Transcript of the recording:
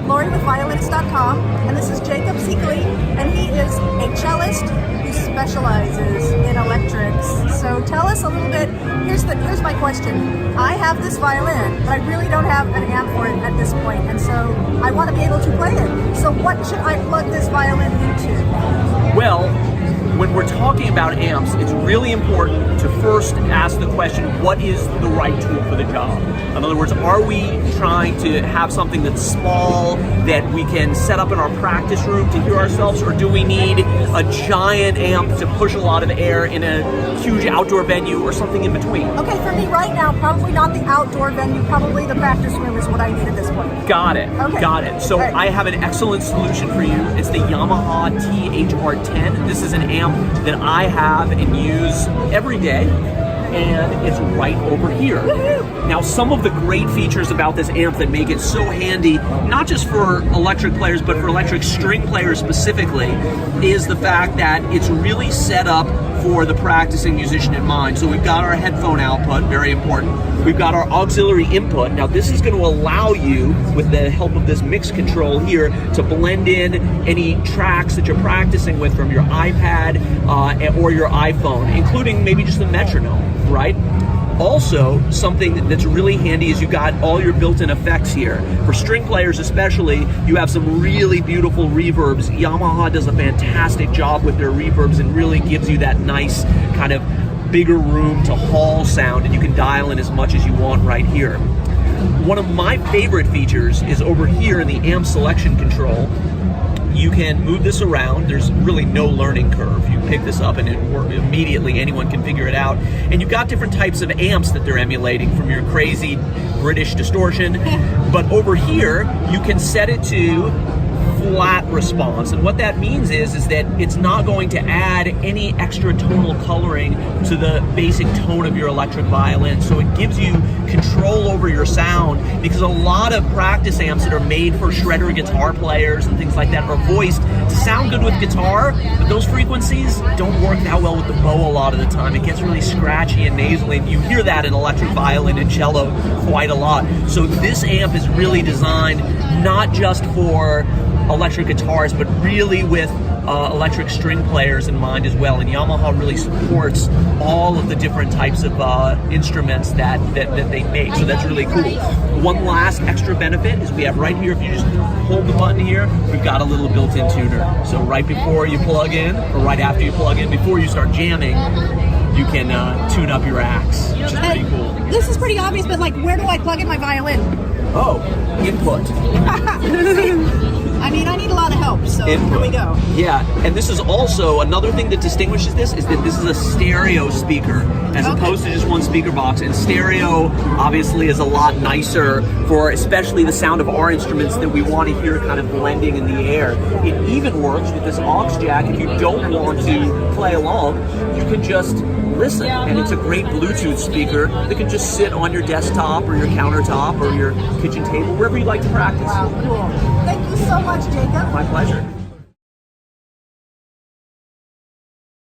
Laurie with Violinist.com, and this is Joseph Szekely, and he is a cellist who specializes in electrics. So tell us a little bit. Here's my question. I have this violin, but I really don't have an amp for it at this point, and so I want to be able to play it. So what should I plug this violin into? Well, when we're talking about amps, it's really important to first ask the question, what is the right tool for the job? In other words, are we trying to have something that's small, that we can set up in our practice room to hear ourselves, or do we need a giant amp to push a lot of air in a huge outdoor venue, or something in between? Okay, for me right now, probably not the outdoor venue, probably the practice room is what I need at this point. Got it, okay. Got it. So right. I have an excellent solution for you. It's the Yamaha THR10. This is an amp that I have and use every day, and it's right over here. Woo-hoo! Now, some of the great features about this amp that make it so handy, not just for electric players, but for electric string players specifically, is the fact that it's really set up for the practicing musician in mind. So we've got our headphone output, very important. We've got our auxiliary input. Now this is going to allow you, with the help of this mix control here, to blend in any tracks that you're practicing with from your iPad or your iPhone, including maybe just the metronome, right? Also, something that's really handy is you've got all your built-in effects here. For string players especially, you have some really beautiful reverbs. Yamaha does a fantastic job with their reverbs and really gives you that nice kind of bigger room to haul sound, and you can dial in as much as you want right here. One of my favorite features is over here in the amp selection control. You can move this around. There's really no learning curve. You pick this up and immediately anyone can figure it out. And you've got different types of amps that they're emulating, from your crazy British distortion. But over here, you can set it to flat response, and what that means is that it's not going to add any extra tonal coloring to the basic tone of your electric violin. So it gives you control over your sound, because a lot of practice amps that are made for shredder guitar players and things like that are voiced to sound good with guitar, but those frequencies don't work that well with the bow a lot of the time. It gets really scratchy and nasally, and you hear that in electric violin and cello quite a lot. So this amp is really designed not just for electric guitars, but really with electric string players in mind as well. And Yamaha really supports all of the different types of instruments that they make. So that's really cool. One last extra benefit is we have right here, if you just hold the button here, we've got a little built-in tuner. So right before you plug in, or right after you plug in, before you start jamming, you can tune up your axe, which is pretty cool. This is pretty obvious, but like, where do I plug in my violin? Oh, input. I mean, I need a lot of help, so input. Here we go. Yeah, and this is also another thing that distinguishes this, is that this is a stereo speaker as opposed to just one speaker box. And stereo obviously is a lot nicer for especially the sound of our instruments that we want to hear kind of blending in the air. It even works with this aux jack. If you don't want to play along, you can just listen, and it's a great Bluetooth speaker that can just sit on your desktop or your countertop or your kitchen table, wherever you'd like to practice. Wow, cool. Thank you so much, Jacob. My pleasure.